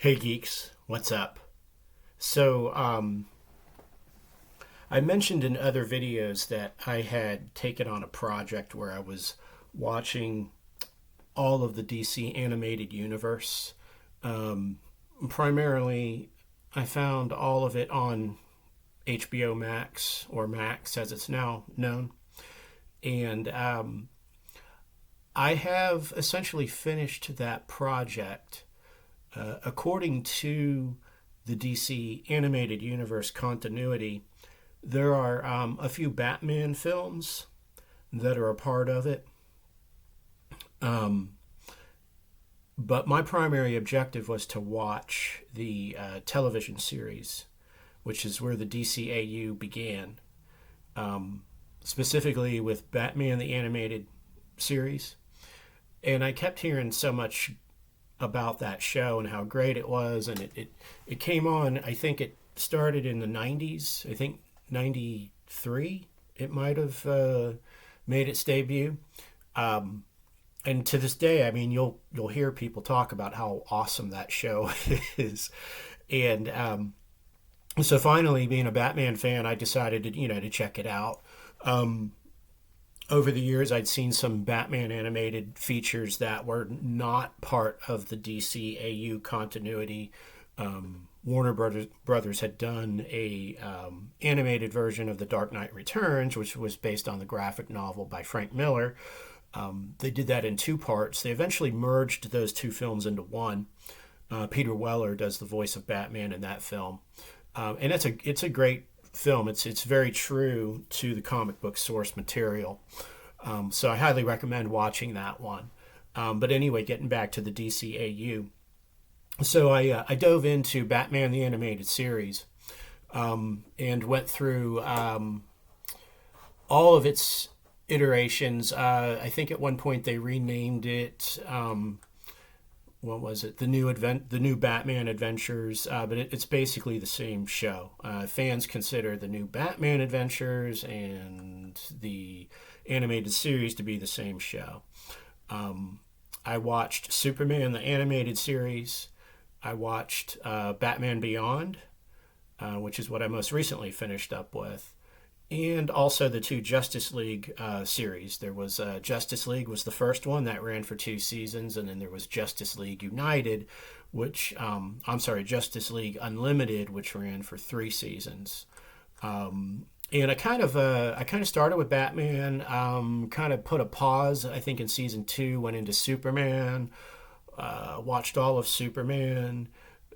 Hey geeks, what's up? So, I mentioned in other videos that I had taken on a project where I was watching all of the DC animated universe. Um, Primarily, I found all of it on HBO Max, or Max as it's now known. And I have essentially finished that project. According to the DC animated universe continuity, there are a few Batman films that are a part of it. Um, but my primary objective was to watch the television series, which is where the DCAU began, um, specifically with Batman the Animated Series. And I kept hearing so much about that show and how great it was. And it came on, I think it started in the 90s. I think 93 it might have made its debut. Um, and to this day, I mean, you'll hear people talk about how awesome that show is. And so finally, being a Batman fan, I decided to check it out. Um, Over the years, I'd seen some Batman animated features that were not part of the DCAU continuity. Warner Brothers had done a animated version of The Dark Knight Returns, which was based on the graphic novel by Frank Miller. They did that in two parts. They eventually merged those two films into one. Peter Weller does the voice of Batman in that film, and it's a great film. It's very true to the comic book source material. So I highly recommend watching that one. But anyway, getting back to the DCAU. So I dove into Batman the Animated Series, and went through all of its iterations. I think at one point they renamed it. What was it? The new Batman Adventures. But it's basically the same show. Fans consider the new Batman Adventures and the animated series to be the same show. I watched Superman the Animated Series. I watched Batman Beyond, which is what I most recently finished up with, and also the two Justice League series. There was Justice League was the first one that ran for 2 seasons, and then there was Justice League United, which Justice League Unlimited, which ran for 3 seasons. And I kind of started with Batman, kind of put a pause, I think, in season 2, went into Superman, watched all of Superman,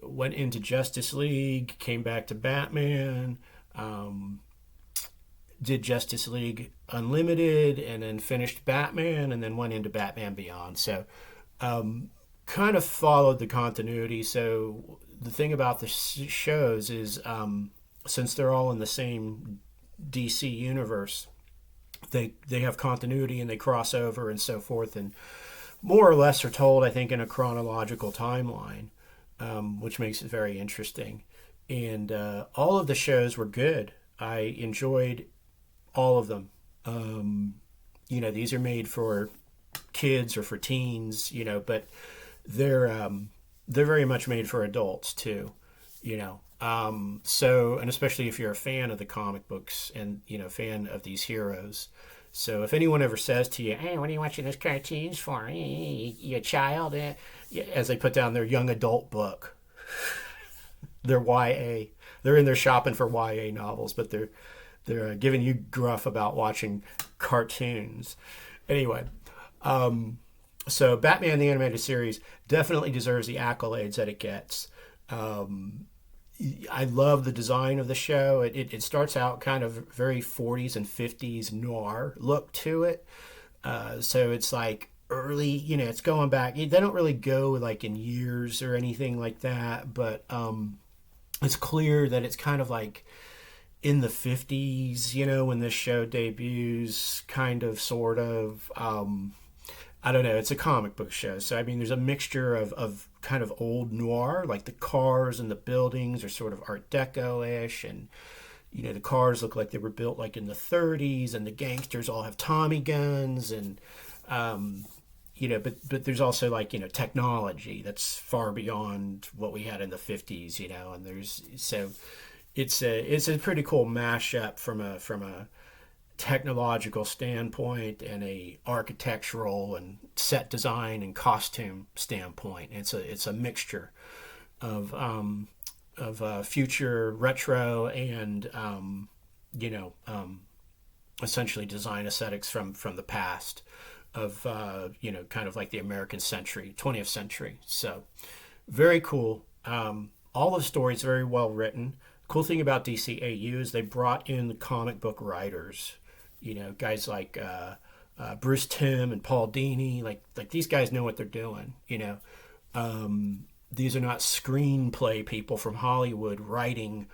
went into Justice League, came back to Batman, did Justice League Unlimited, and then finished Batman, and then went into Batman Beyond. So, kind of followed the continuity. So the thing about the shows is, since they're all in the same DC universe, they have continuity and they cross over and so forth, and more or less are told, I think, in a chronological timeline, which makes it very interesting. And all of the shows were good. I enjoyed all of them. These are made for kids or for teens, but they're very much made for adults too, and especially if you're a fan of the comic books and fan of these heroes. So if anyone ever says to you, "Hey, what are you watching those cartoons for? Hey, you child?" As they put down their young adult book, they're YA. They're in there shopping for YA novels, but they're giving you gruff about watching cartoons. Anyway, so Batman the Animated Series definitely deserves the accolades that it gets. I love the design of the show. It starts out kind of very 40s and 50s noir look to it. So it's like early, it's going back. They don't really go like in years or anything like that, but it's clear that it's kind of like in the 50s, when this show debuts, kind of, sort of. I don't know. It's a comic book show. So, I mean, there's a mixture of kind of old noir, like the cars and the buildings are sort of Art Deco-ish. And, the cars look like they were built like in the 30s, and the gangsters all have Tommy guns. And, but there's also like, technology that's far beyond what we had in the 50s, and it's a pretty cool mashup from a technological standpoint and a architectural and set design and costume standpoint. It's a mixture of future retro and essentially design aesthetics from the past of kind of like the American century, 20th century. So very cool. All the stories very well written. Cool thing about DCAU is they brought in the comic book writers, guys like Bruce Timm and Paul Dini. Like these guys know what they're doing. These are not screenplay people from Hollywood writing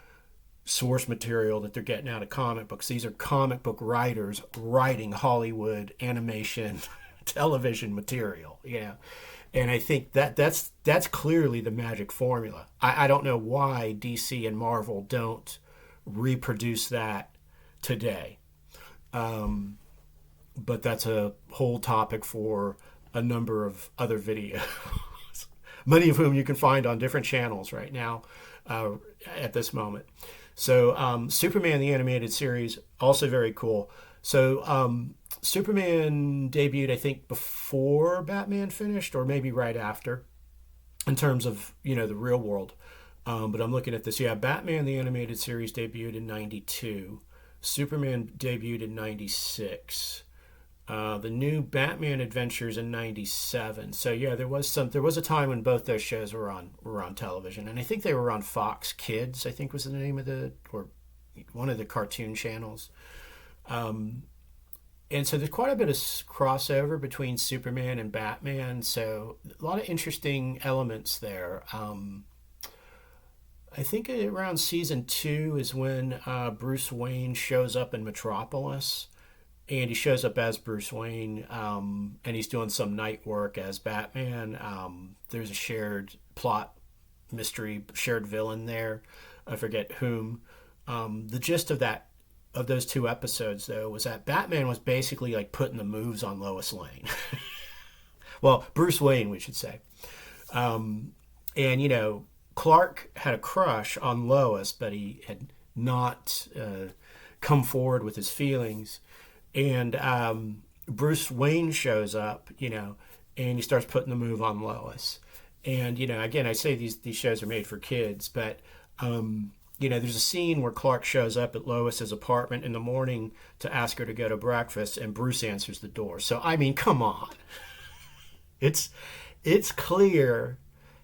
source material that they're getting out of comic books. These are comic book writers writing Hollywood animation television material, and I think that's clearly the magic formula. I don't know why DC and Marvel don't reproduce that today, but that's a whole topic for a number of other videos, many of whom you can find on different channels right now at this moment. So Superman the Animated Series, also very cool. So Superman debuted, I think, before Batman finished, or maybe right after, in terms of, the real world. But I'm looking at this. Yeah, Batman the Animated Series debuted in 92. Superman debuted in 96. The new Batman Adventures in 97. So yeah, there was a time when both those shows were on television, and I think they were on Fox Kids, I think was the name of or one of the cartoon channels. And so there's quite a bit of crossover between Superman and Batman. So a lot of interesting elements there. I think around season 2 is when Bruce Wayne shows up in Metropolis. And he shows up as Bruce Wayne, and he's doing some night work as Batman. There's a shared plot, mystery, shared villain there. I forget whom. The gist of those 2 episodes, though, was that Batman was basically like putting the moves on Lois Lane. Well, Bruce Wayne, we should say. And, Clark had a crush on Lois, but he had not come forward with his feelings. And Bruce Wayne shows up, and he starts putting the move on Lois. And, again, I say these shows are made for kids, but, there's a scene where Clark shows up at Lois's apartment in the morning to ask her to go to breakfast, and Bruce answers the door. So, I mean, come on. It's clear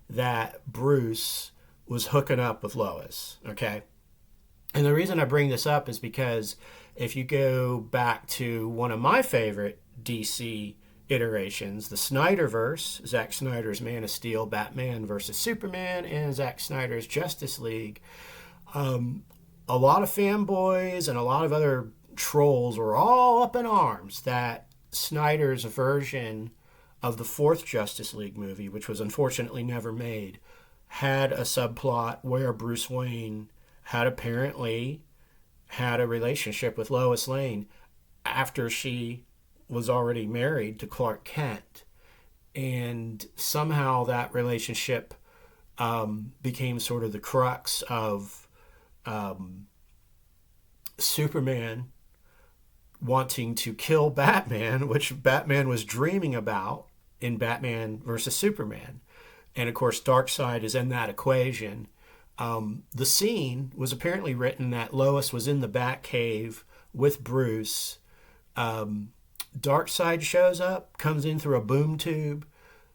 that Bruce was hooking up with Lois, okay? And the reason I bring this up is because if you go back to one of my favorite DC iterations, the Snyderverse, Zack Snyder's Man of Steel, Batman versus Superman, and Zack Snyder's Justice League, a lot of fanboys and a lot of other trolls were all up in arms that Snyder's version of the 4th Justice League movie, which was unfortunately never made, had a subplot where Bruce Wayne had apparently had a relationship with Lois Lane after she was already married to Clark Kent. And somehow that relationship became sort of the crux of Superman wanting to kill Batman, which Batman was dreaming about in Batman versus Superman. And of course, Darkseid is in that equation. The scene was apparently written that Lois was in the Batcave with Bruce. Darkseid shows up, comes in through a boom tube.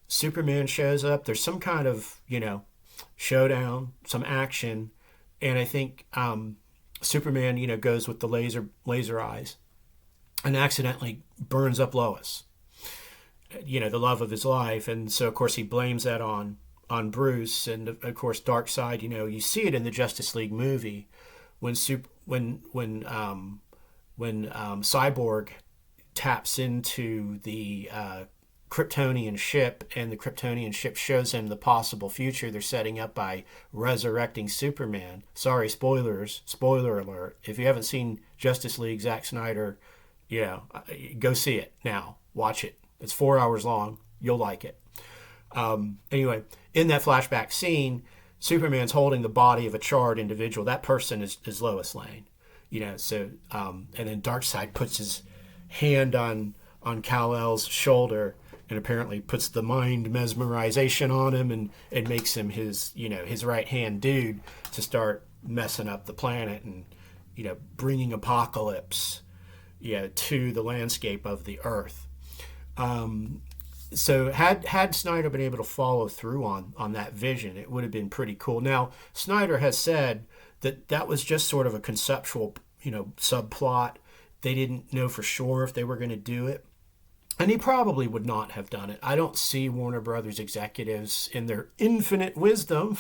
Superman shows up. There's some kind of, showdown, some action. And I think Superman, goes with the laser eyes and accidentally burns up Lois, the love of his life. And so, of course, he blames that on Bruce. And, of course, Darkseid, you see it in the Justice League movie when Cyborg taps into the Kryptonian ship, and the Kryptonian ship shows him the possible future they're setting up by resurrecting Superman. Sorry, spoilers. Spoiler alert. If you haven't seen Justice League, Zack Snyder, go see it now. Watch it. It's 4 hours long. You'll like it. Anyway, in that flashback scene, Superman's holding the body of a charred individual. That person is Lois Lane. So and then Darkseid puts his hand on Kal-El's shoulder and apparently puts the mind mesmerization on him and makes him his right hand dude to start messing up the planet and bringing apocalypse to the landscape of the Earth. So had Snyder been able to follow through on that vision, it would have been pretty cool. Now, Snyder has said that was just sort of a conceptual, subplot. They didn't know for sure if they were going to do it. And he probably would not have done it. I don't see Warner Brothers executives in their infinite wisdom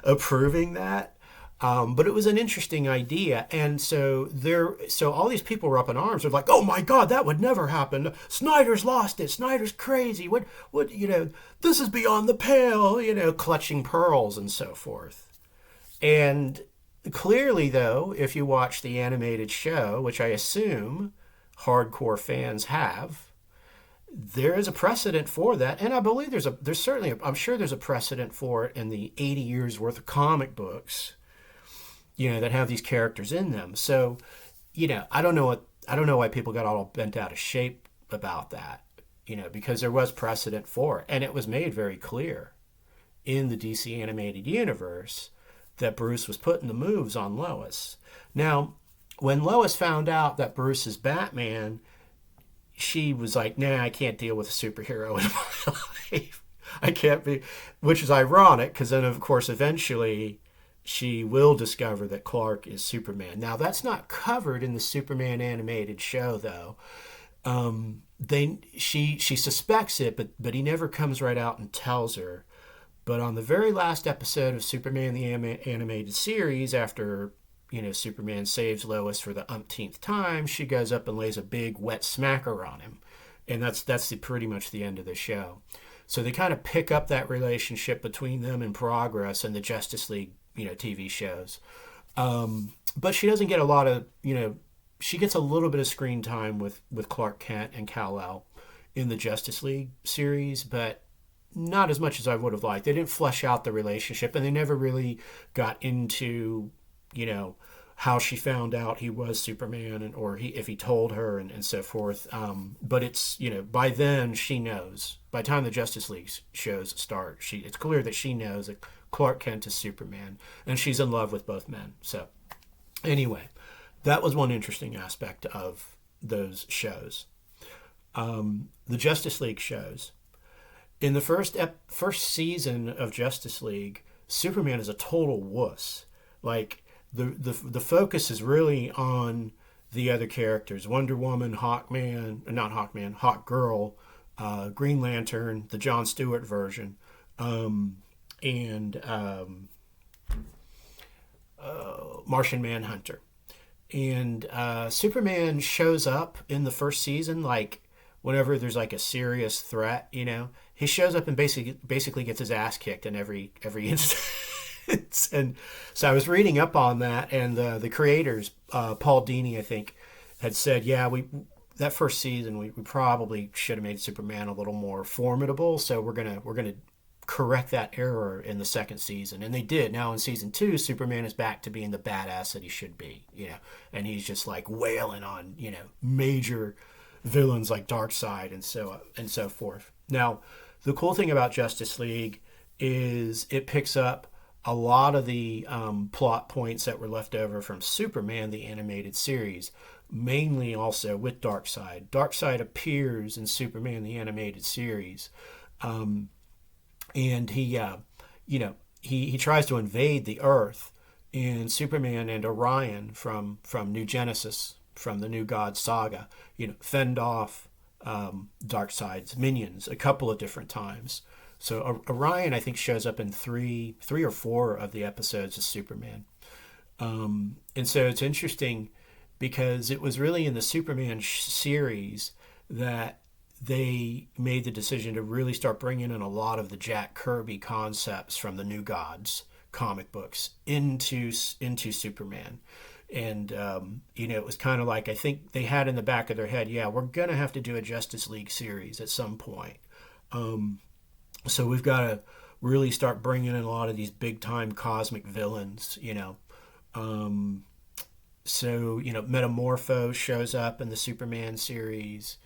approving that. But it was an interesting idea. And so all these people were up in arms. They're like, oh my God, that would never happen. Snyder's lost it. Snyder's crazy. What, this is beyond the pale, clutching pearls and so forth. And clearly, though, if you watch the animated show, which I assume hardcore fans have, there is a precedent for that. And I believe I'm sure there's a precedent for it in the 80 years worth of comic books that have these characters in them. So, I don't know why people got all bent out of shape about that, because there was precedent for it. And it was made very clear in the DC animated universe that Bruce was putting the moves on Lois. Now, when Lois found out that Bruce is Batman, she was like, nah, I can't deal with a superhero in my life. I can't be, which is ironic because then, of course, eventually she will discover that Clark is Superman. Now, that's not covered in the Superman animated show, though. She suspects it, but he never comes right out and tells her. But on the very last episode of Superman the animated series, after Superman saves Lois for the umpteenth time, she goes up and lays a big wet smacker on him, and that's pretty much the end of the show. So they kind of pick up that relationship between them in Progress and the Justice League TV shows. But she doesn't get a lot of, she gets a little bit of screen time with Clark Kent and Kal-El in the Justice League series, but not as much as I would have liked. They didn't flesh out the relationship, and they never really got into, how she found out he was Superman or if he told her and so forth. But it's, by then she knows. By the time the Justice League shows start, it's clear that she knows that Clark Kent is Superman, and she's in love with both men. So anyway, that was one interesting aspect of those shows. The Justice League shows. In the first season of Justice League, Superman is a total wuss. Like, the focus is really on the other characters: Wonder Woman, Hawk Girl, Green Lantern, the Jon Stewart version, and Martian Manhunter. And Superman shows up in the first season, like whenever there's like a serious threat, he shows up and basically gets his ass kicked in every instance. And so I was reading up on that, and the creators, Paul Dini, I think, had said, that first season we probably should have made Superman a little more formidable. So we're gonna correct that error in the second season, and they did. Now in season 2, Superman is back to being the badass that he should be, and he's just like wailing on major villains like Darkseid and so forth. Now, the cool thing about Justice League is it picks up a lot of the plot points that were left over from Superman the animated series, mainly also with Darkseid. Darkseid appears in Superman the animated series, and he tries to invade the Earth, and Superman and Orion from New Genesis, from the New God saga, fend off Darkseid's minions a couple of different times. So Orion, I think, shows up in three or four of the episodes of Superman. And so it's interesting because it was really in the Superman series that they made the decision to really start bringing in a lot of the Jack Kirby concepts from the New Gods comic books into Superman. And it was kind of like, I think they had in the back of their head, yeah, we're gonna have to do a Justice League series at some point. So we've got to really start bringing in a lot of these big time cosmic villains. So Metamorpho shows up in the Superman series.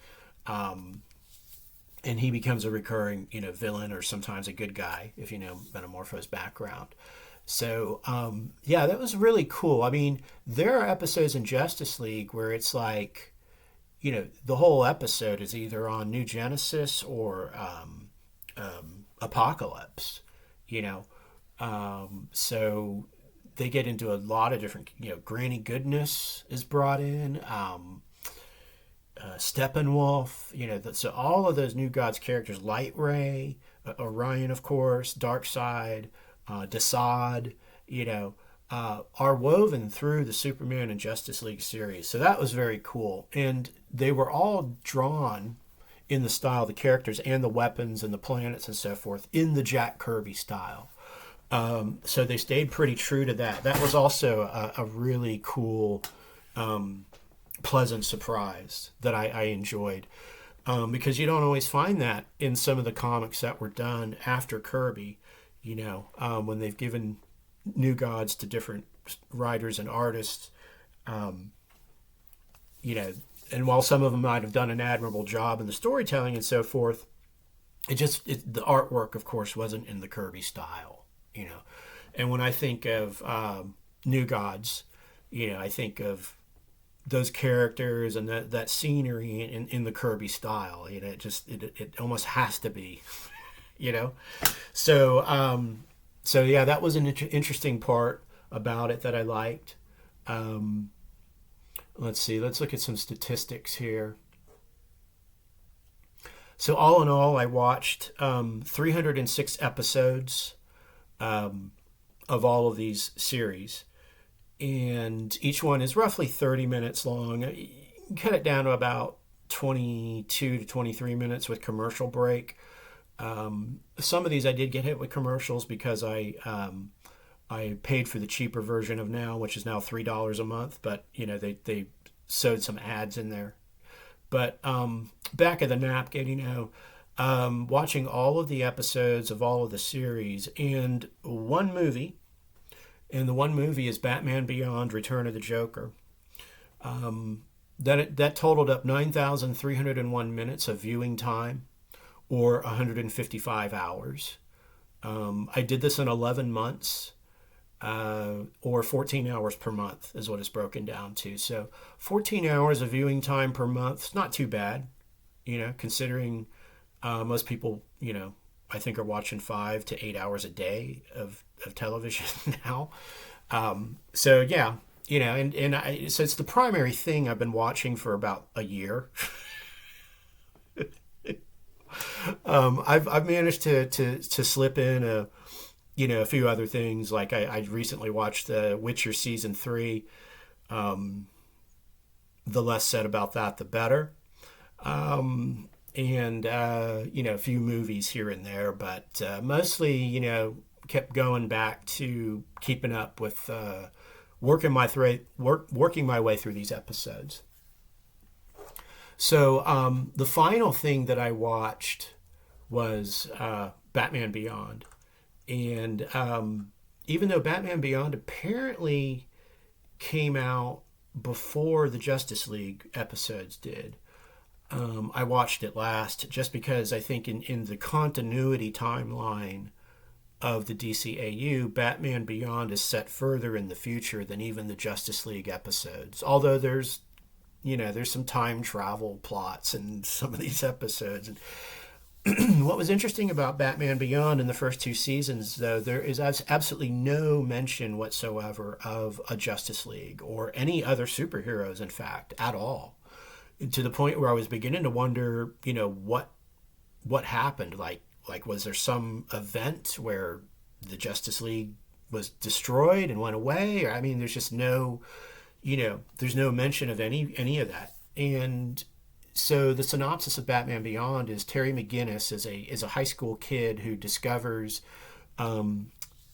And he becomes a recurring, villain, or sometimes a good guy, if you know Metamorpho's background. So, yeah, that was really cool. I mean, there are episodes in Justice League where it's like, the whole episode is either on New Genesis or Apocalypse, you know. So they get into a lot of different, Granny Goodness is brought in. Steppenwolf, so all of those New Gods characters, Light Ray, Orion, of course, Darkseid, Desaad, are woven through the Superman and Justice League series. So that was very cool. And they were all drawn in the style, the characters and the weapons and the planets and so forth, in the Jack Kirby style. So they stayed pretty true to that. That was also a really cool pleasant surprise that I enjoyed, because you don't always find that in some of the comics that were done after Kirby, when they've given New Gods to different writers and artists, and while some of them might have done an admirable job in the storytelling and so forth, the artwork, of course, wasn't in the Kirby style, And when I think of New Gods, I think of those characters and that scenery in the Kirby style. It almost has to be, So yeah, that was an interesting part about it that I liked. Let's see. Let's look at some statistics here. So all in all, I watched 306 episodes of all of these series. And each one is roughly 30 minutes long. You can cut it down to about 22 to 23 minutes with commercial break. Some of these I did get hit with commercials because I paid for the cheaper version of Now, which is now $3 a month. But, they sewed some ads in there. But back of the napkin, watching all of the episodes of all of the series and one movie. And the one movie is Batman Beyond: Return of the Joker. That totaled up 9,301 minutes of viewing time, or 155 hours. I did this in 11 months, or 14 hours per month is what it's broken down to. So 14 hours of viewing time per month is not too bad, considering most people, I think are watching 5 to 8 hours a day of television now. So yeah, so it's the primary thing I've been watching for about a year. I've managed to slip in a few other things. Like I recently watched The Witcher season 3. The less said about that, the better. And a few movies here and there, but mostly, kept going back to keeping up with working my way through these episodes. So the final thing that I watched was Batman Beyond, and even though Batman Beyond apparently came out before the Justice League episodes did, I watched it last just because I think in the continuity timeline of the DCAU, Batman Beyond is set further in the future than even the Justice League episodes. Although there's some time travel plots in some of these episodes. And what was interesting about Batman Beyond in the first 2 seasons, though, there is absolutely no mention whatsoever of a Justice League or any other superheroes, in fact, at all. To the point where I was beginning to wonder, what happened? Like was there some event where the Justice League was destroyed and went away? Or, I mean, there's just no, there's no mention of any of that. And so the synopsis of Batman Beyond is Terry McGinnis is a high school kid who discovers the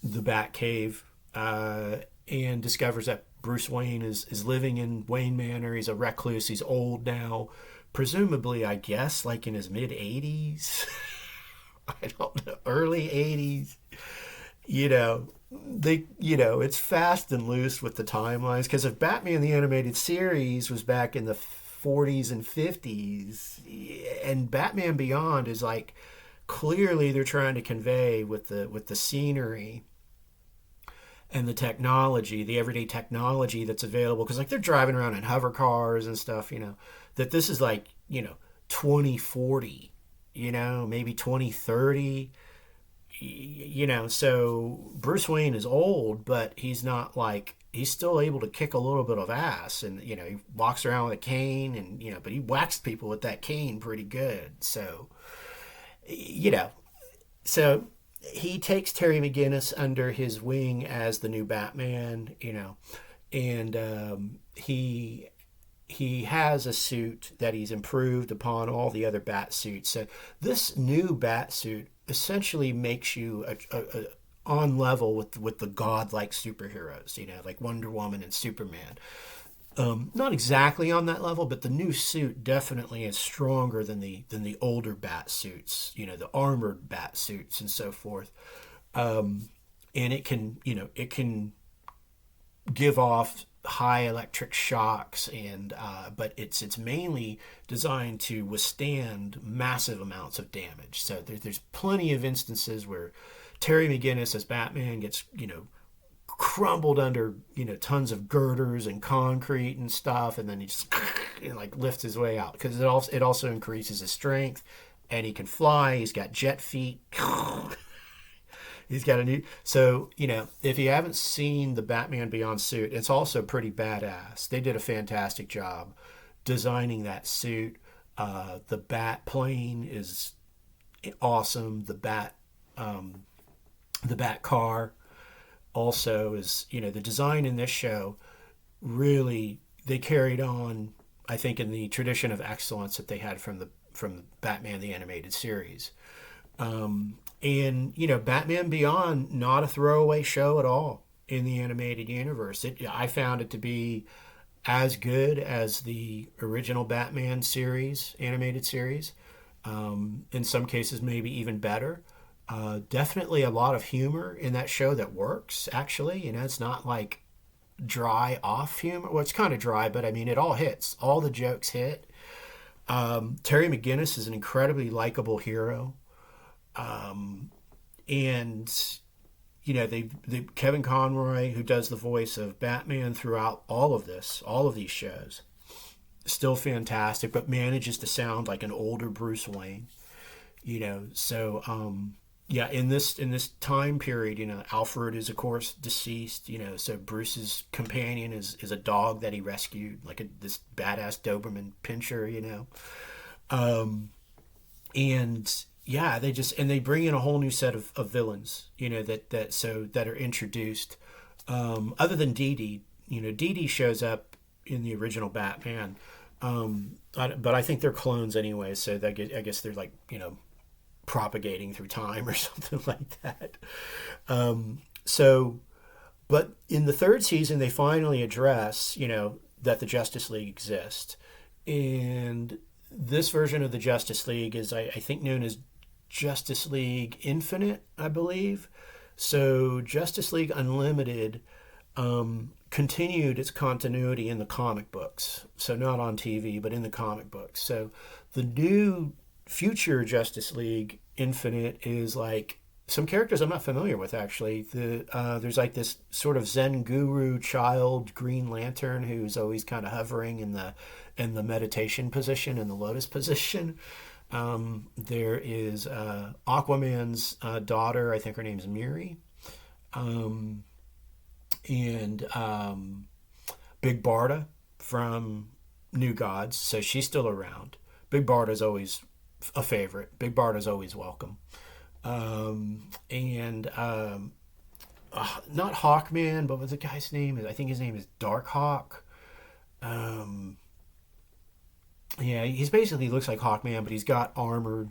Batcave and discovers that Bruce Wayne is living in Wayne Manor. He's a recluse. He's old now, presumably, I guess, like in his mid 80s. I don't know, early 80s. You know, it's fast and loose with the timelines, because if Batman the Animated Series was back in the 40s and 50s, and Batman Beyond is like, clearly they're trying to convey with the scenery and the technology, the everyday technology that's available, because like they're driving around in hover cars and stuff, that this is like, 2040, maybe 2030. So Bruce Wayne is old, but he's not like, he's still able to kick a little bit of ass, and he walks around with a cane, and but he whacks people with that cane pretty good. So so he takes Terry McGinnis under his wing as the new Batman, and he has a suit that he's improved upon all the other bat suits. So this new bat suit essentially makes you on level with the godlike superheroes, like Wonder Woman and Superman. Not exactly on that level, but the new suit definitely is stronger than the older bat suits, the armored bat suits and so forth. And it can give off high electric shocks, and but it's mainly designed to withstand massive amounts of damage. So there's plenty of instances where Terry McGinnis as Batman gets crumbled under tons of girders and concrete and stuff, and then he just lifts his way out, because it also increases his strength, and he can fly. He's got jet feet. He's got a new. So if you haven't seen the Batman Beyond suit, it's also pretty badass. They did a fantastic job designing that suit. The Bat plane is awesome. The Bat car also is, the design in this show, really, they carried on, I think, in the tradition of excellence that they had from Batman the Animated Series. And Batman Beyond, not a throwaway show at all in the animated universe. I found it to be as good as the original Batman series, animated series. In some cases, maybe even better. Definitely a lot of humor in that show that works, actually. It's not like dry off humor. Well, it's kind of dry, but I mean, it all hits. All the jokes hit. Terry McGinnis is an incredibly likable hero. And Kevin Conroy, who does the voice of Batman throughout all of these shows, still fantastic, but manages to sound like an older Bruce Wayne. So in this time period, Alfred is of course deceased. So Bruce's companion is a dog that he rescued, like this badass Doberman Pinscher. And yeah, they bring in a whole new set of villains, that are introduced. Other than Dee Dee, Dee Dee shows up in the original Batman, but I think they're clones anyway. So I guess they're like propagating through time or something like that. But in the third season, they finally address that the Justice League exists, and this version of the Justice League is I think known as Justice League Infinite, I believe. So Justice League Unlimited continued its continuity in the comic books. So not on TV, but in the comic books. So the new future Justice League Infinite is like some characters I'm not familiar with, actually. There's like this sort of Zen guru child Green Lantern who's always kind of hovering in the meditation position, in the lotus position. There is Aquaman's daughter, I think her name's Miri, and Big Barda from New Gods, so she's still around. Big Barda's always a favorite. Big Barda's always welcome. Not Hawkman, but what's the guy's name? I think his name is Darkhawk. Yeah, he's basically looks like Hawkman, but he's got armor,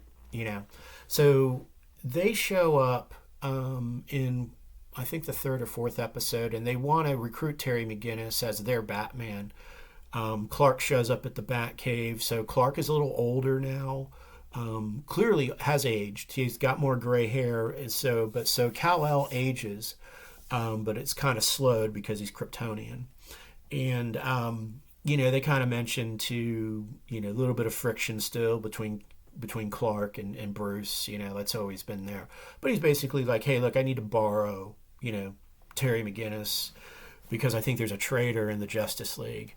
So they show up in I think the third or fourth episode, and they want to recruit Terry McGinnis as their Batman. Clark shows up at the Batcave, so Clark is a little older now. Clearly has aged. He's got more gray hair, and so Kal-El ages, but it's kind of slowed because he's Kryptonian, and they kind of mention to a little bit of friction still between Clark and Bruce. That's always been there, but he's basically like, hey, look, I need to borrow Terry McGinnis because I think there's a traitor in the Justice League.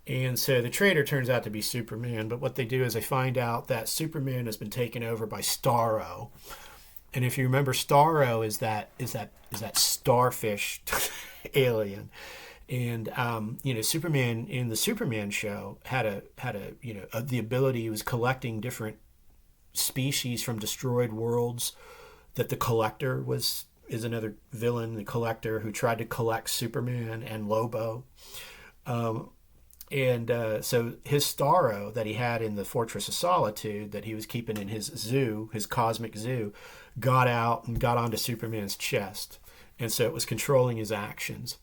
And so the traitor turns out to be Superman, but what they do is they find out that Superman has been taken over by Starro. And if you remember, Starro is that starfish alien. And Superman in the Superman show had the ability. He was collecting different species from destroyed worlds. That the Collector is another villain, the Collector, who tried to collect Superman and Lobo. So his Starro that he had in the Fortress of Solitude that he was keeping in his zoo, his cosmic zoo, got out and got onto Superman's chest. And so it was controlling his actions.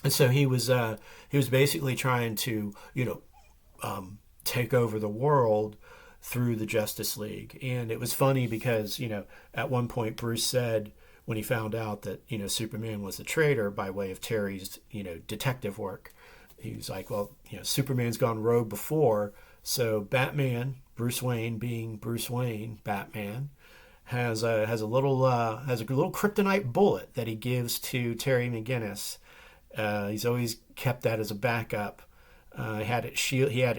And so he was basically trying to, take over the world through the Justice League. And it was funny because, at one point Bruce said when he found out that, Superman was the traitor by way of Terry's, detective work, he was like, well, Superman's gone rogue before, so Batman, Bruce Wayne being Bruce Wayne, Batman, has a little kryptonite bullet that he gives to Terry McGinnis. He's always kept that as a backup. He had it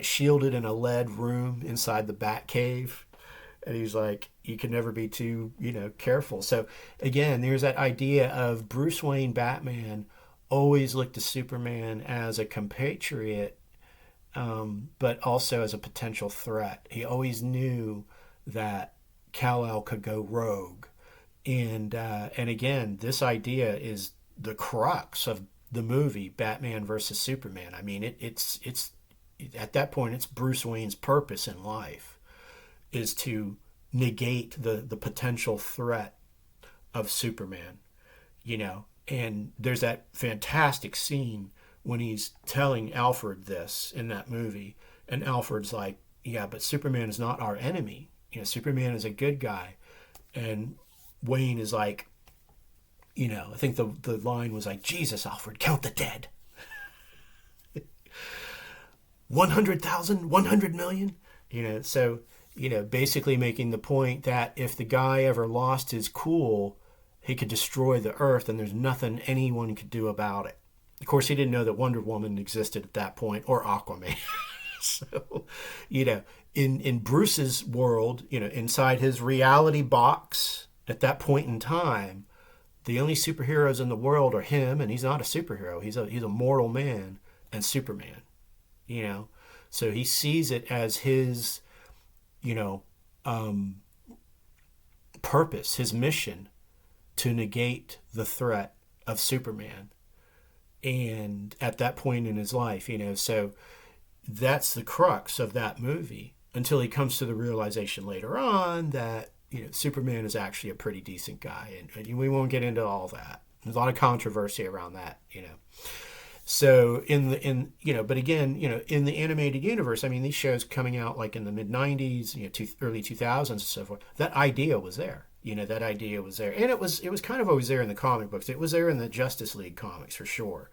shielded in a lead room inside the Batcave, and he's like, you can never be too careful. So again, there's that idea of Bruce Wayne, Batman, always looked to Superman as a compatriot, but also as a potential threat. He always knew that Kal-El could go rogue, and again, this idea is the crux of the movie Batman versus Superman. I mean, it's at that point, it's Bruce Wayne's purpose in life is to negate the potential threat of Superman, And there's that fantastic scene when he's telling Alfred this in that movie. And Alfred's like, yeah, but Superman is not our enemy. Superman is a good guy. And Wayne is like, I think the line was like, Jesus, Alfred, count the dead. 100,000, 100 million. So, basically making the point that if the guy ever lost his cool, he could destroy the earth and there's nothing anyone could do about it. Of course, he didn't know that Wonder Woman existed at that point, or Aquaman. So, in Bruce's world, inside his reality box at that point in time, the only superheroes in the world are him, and he's not a superhero. He's a mortal man, and Superman. So he sees it as his, purpose, his mission, to negate the threat of Superman. And at that point in his life, so that's the crux of that movie until he comes to the realization later on that, Superman is actually a pretty decent guy. And we won't get into all that. There's a lot of controversy around that, So but again, in the animated universe, I mean, these shows coming out like in the mid 90s, early 2000s and so forth, that idea was there. That idea was there. And it was kind of always there in the comic books. It was there in the Justice League comics for sure.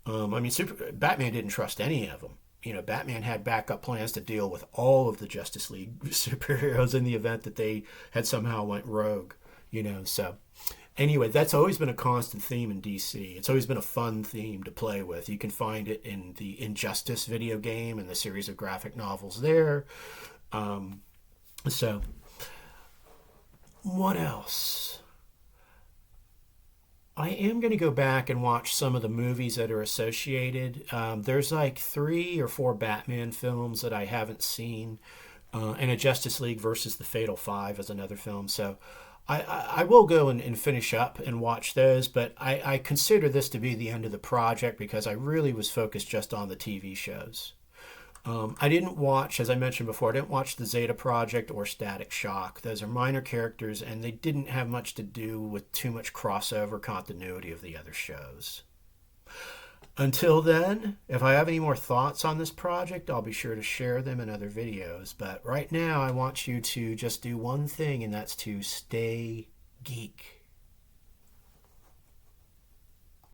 Batman didn't trust any of them. Batman had backup plans to deal with all of the Justice League superheroes in the event that they had somehow went rogue, So anyway, that's always been a constant theme in DC. It's always been a fun theme to play with. You can find it in the Injustice video game and the series of graphic novels there. So what else? I am going to go back and watch some of the movies that are associated. There's like 3 or 4 Batman films that I haven't seen, and a Justice League versus the Fatal Five is another film. So I will go and finish up and watch those, but I consider this to be the end of the project because I really was focused just on the TV shows. I didn't watch, as I mentioned before, I didn't watch the Zeta Project or Static Shock. Those are minor characters, and they didn't have much to do with too much crossover continuity of the other shows. Until then, if I have any more thoughts on this project, I'll be sure to share them in other videos. But right now, I want you to just do one thing, and that's to stay geek.